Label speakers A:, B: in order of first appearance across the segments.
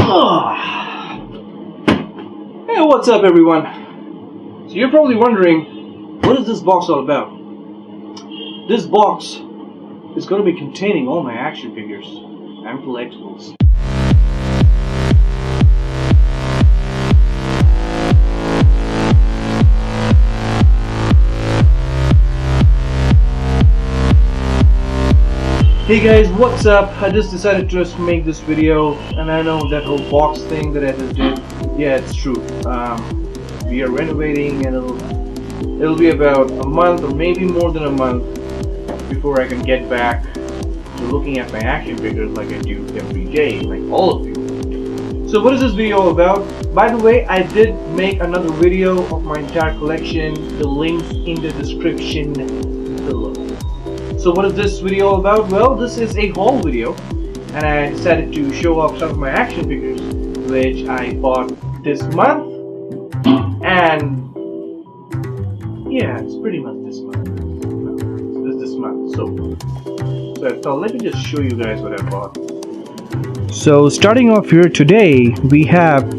A: Hey, what's up everyone? So you're probably wondering, what is this box all about? This box is going to be containing all my action figures and collectibles. Hey guys, what's up? I just decided to just make this video, and I know that whole box thing that I just did, yeah, it's true. We are renovating, and it'll be about a month or maybe more than a month before I can get back to looking at my action figures like I do every day, like all of you. So what is this video all about? By the way, I did make another video of my entire collection. The link's in the description below. So what is this video all about? Well, this is a haul video, and I decided to show off some of my action figures which I bought this month, and yeah, it's pretty much this month. This month. So I thought, let me just show you guys what I bought. So starting off here today, we have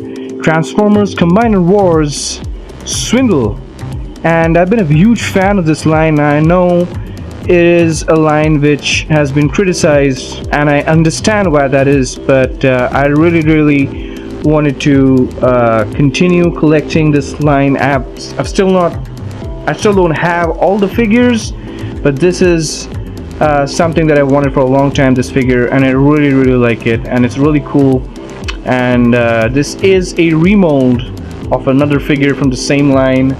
A: Transformers Combiner Wars Swindle, and I've been a huge fan of this line. I know it is a line which has been criticized, and I understand why that is, but I really wanted to continue collecting this line. I still don't have all the figures, but this is something that I wanted for a long time, this figure, and I really like it, and it's really cool. And this is a remold of another figure from the same line.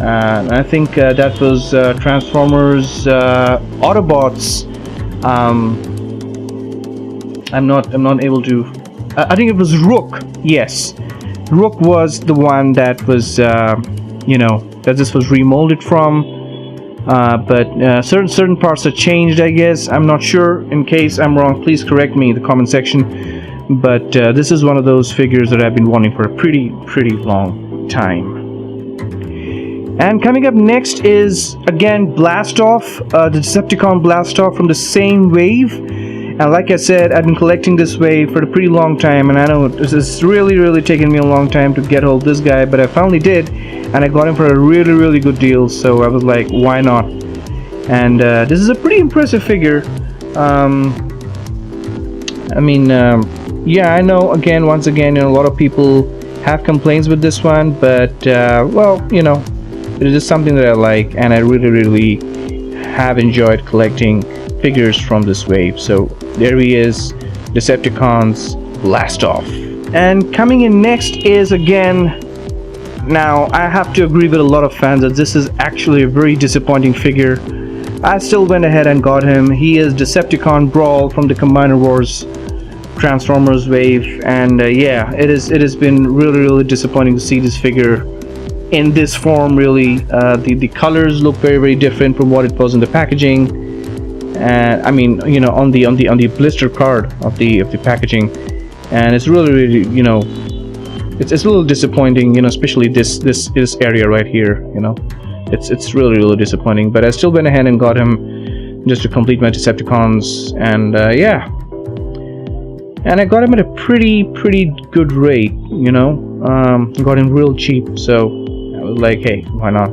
A: I think that was Transformers Autobots. I'm not able to. I think it was Rook. Yes, Rook was the one that was that this was remolded from. But certain parts are changed, I guess. I'm not sure. In case I'm wrong, please correct me in the comment section. But this is one of those figures that I've been wanting for a pretty long time. And coming up next is again Blastoff, the Decepticon Blastoff from the same wave. And like I said, I've been collecting this wave for a pretty long time, and I know this has really taken me a long time to get hold of this guy, but I finally did, and I got him for a really good deal. So I was like, why not? And this is a pretty impressive figure. Yeah, I know. Once again, a lot of people have complaints with this one, but well, it is something that I like, and I really have enjoyed collecting figures from this wave. So there he is, Decepticons Blastoff. And coming in next is again, now I have to agree with a lot of fans that this is actually a very disappointing figure. I still went ahead and got him. He is Decepticon Brawl from the Combiner Wars Transformers wave, and yeah, it has been really disappointing to see this figure in this form. Really, the colors look very different from what it was in the packaging, and I mean, on the blister card of the packaging, and it's really it's a little disappointing, especially this area right here. It's really disappointing, but I still went ahead and got him just to complete my Decepticons, and yeah, and I got him at a pretty good rate. Got him real cheap, so I was like, hey, why not?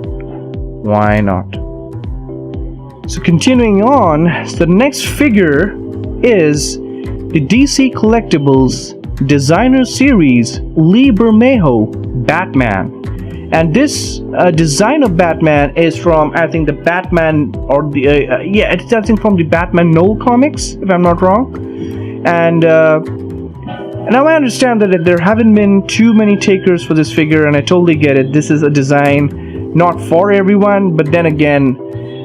A: So continuing on, so the next figure is the DC Collectibles Designer Series Lee Bermejo Batman. And this design of Batman is from, I think, the Batman, or the it's I think from the Batman Knoll comics, if I'm not wrong. And now I understand that there haven't been too many takers for this figure, and I totally get it. This is a design not for everyone, but then again,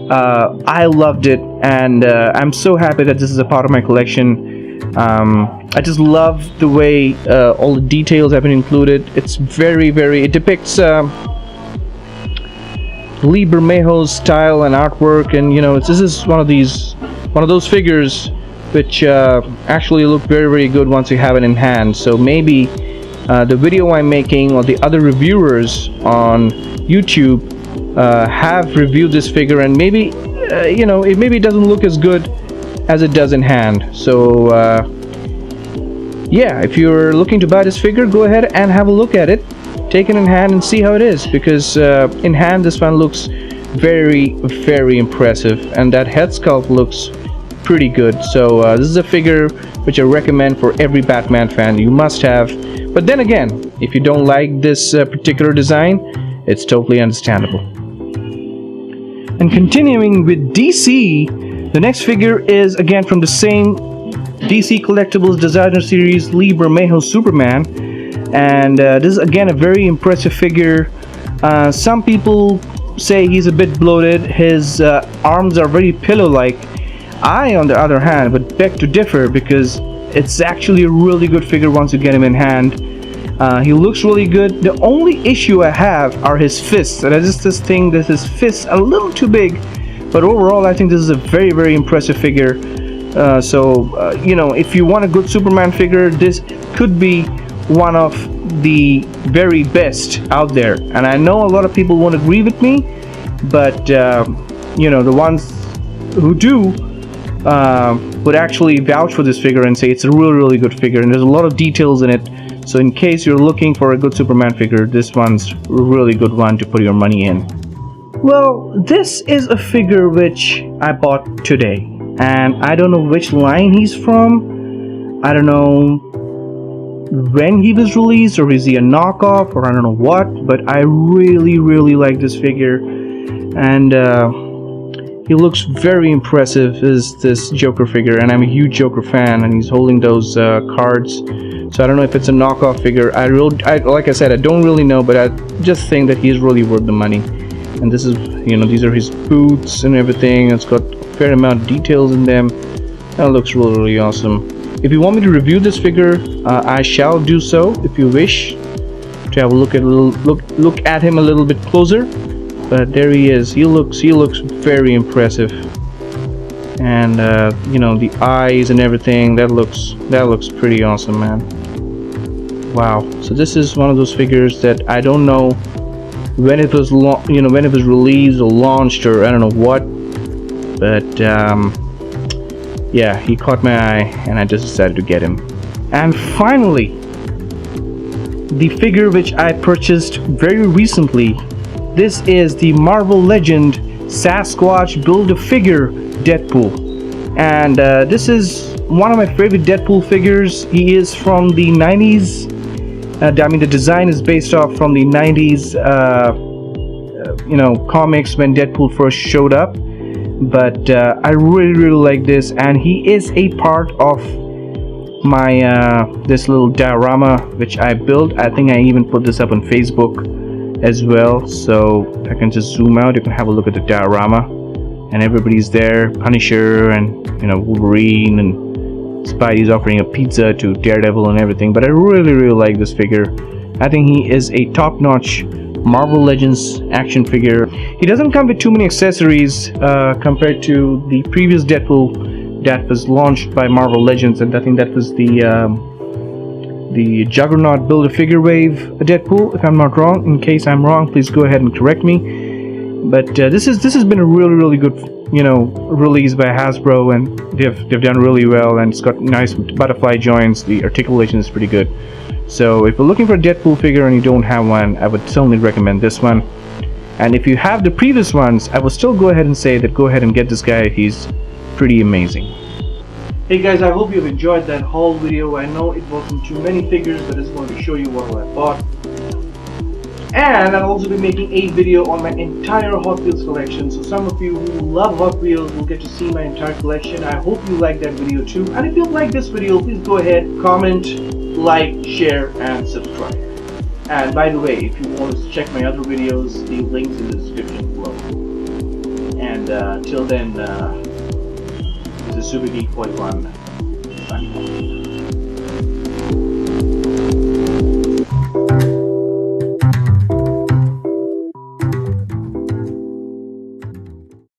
A: I loved it, and I'm so happy that this is a part of my collection. I just love the way all the details have been included. It's very it depicts Lee Bermejo's style and artwork, and this is one of those figures which actually look very good once you have it in hand. So maybe the video I'm making, or the other reviewers on YouTube have reviewed this figure, and maybe maybe it doesn't look as good as it does in hand. So yeah, if you're looking to buy this figure, go ahead and have a look at it. Take it in hand and see how it is, because in hand this one looks very, very impressive, and that head sculpt looks pretty good. So this is a figure which I recommend for every Batman fan. You must have. But then again, if you don't like this particular design, it's totally understandable. And continuing with DC, the next figure is again from the same DC Collectibles designer series, Lee Bermejo's Superman. And this is again a very impressive figure. Some people say he's a bit bloated. His arms are very pillow-like. I, on the other hand, would beg to differ, because it's actually a really good figure once you get him in hand. He looks really good. The only issue I have are his fists, and I just think that his fists are a little too big. But overall, I think this is a very, very impressive figure. You know, if you want a good Superman figure, this could be one of the very best out there. And I know a lot of people won't agree with me, but you know, the ones who do would actually vouch for this figure and say it's a really, really good figure, and there's a lot of details in it. So in case you're looking for a good Superman figure, this one's a really good one to put your money in. Well, this is a figure which I bought today, and I don't know which line he's from. I don't know when he was released, or is he a knockoff, or I don't know what, but I really, really like this figure. And he looks very impressive as this Joker figure, and I'm a huge Joker fan, and he's holding those cards. So I don't know if it's a knockoff figure. Like I said, I don't really know, but I just think that he's really worth the money. And this is, you know, these are his boots and everything. It's got a fair amount of details in them. That looks really, really awesome. If you want me to review this figure, I shall do so. If you wish to have a look at him a little bit closer. But there he is. He looks very impressive. And you know, the eyes and everything, that looks pretty awesome, man. Wow. So this is one of those figures that I don't know when it was when it was released or launched, or I don't know what, but yeah, he caught my eye and I just decided to get him. And finally, the figure which I purchased very recently. This is the Marvel Legend Sasquatch Build-A-Figure Deadpool, and this is one of my favorite Deadpool figures. He is from the 90s. I mean, the design is based off from the 90s you know, comics when Deadpool first showed up. But I really, really like this, and he is a part of my this little diorama which I built. I think I even put this up on Facebook as well, so I can just zoom out. You can have a look at the diorama, and everybody's there. Punisher and, you know, Wolverine, and Spidey's offering a pizza to Daredevil and everything. But I really, really like this figure. I think he is a top-notch Marvel Legends action figure. He doesn't come with too many accessories compared to the previous Deadpool that was launched by Marvel Legends, and I think that was the Juggernaut Build-A-Figure Wave Deadpool, if I'm not wrong. In case I'm wrong, please go ahead and correct me. But this has been a really, really good, you know, release by Hasbro, and they've done really well, and it's got nice butterfly joints. The articulation is pretty good. So if you're looking for a Deadpool figure and you don't have one, I would certainly recommend this one. And if you have the previous ones, I will still go ahead and say that go ahead and get this guy. He's pretty amazing. Hey guys, I hope you've enjoyed that haul video. I know it wasn't too many figures, but I just wanted to show you what I bought. And I'll also be making a video on my entire Hot Wheels collection. So some of you who love Hot Wheels will get to see my entire collection. I hope you like that video too. And if you like this video, please go ahead, comment, like, share, and subscribe. And by the way, if you want to check my other videos, the links in the description below. And till then, this is Super Geek 41 signing off.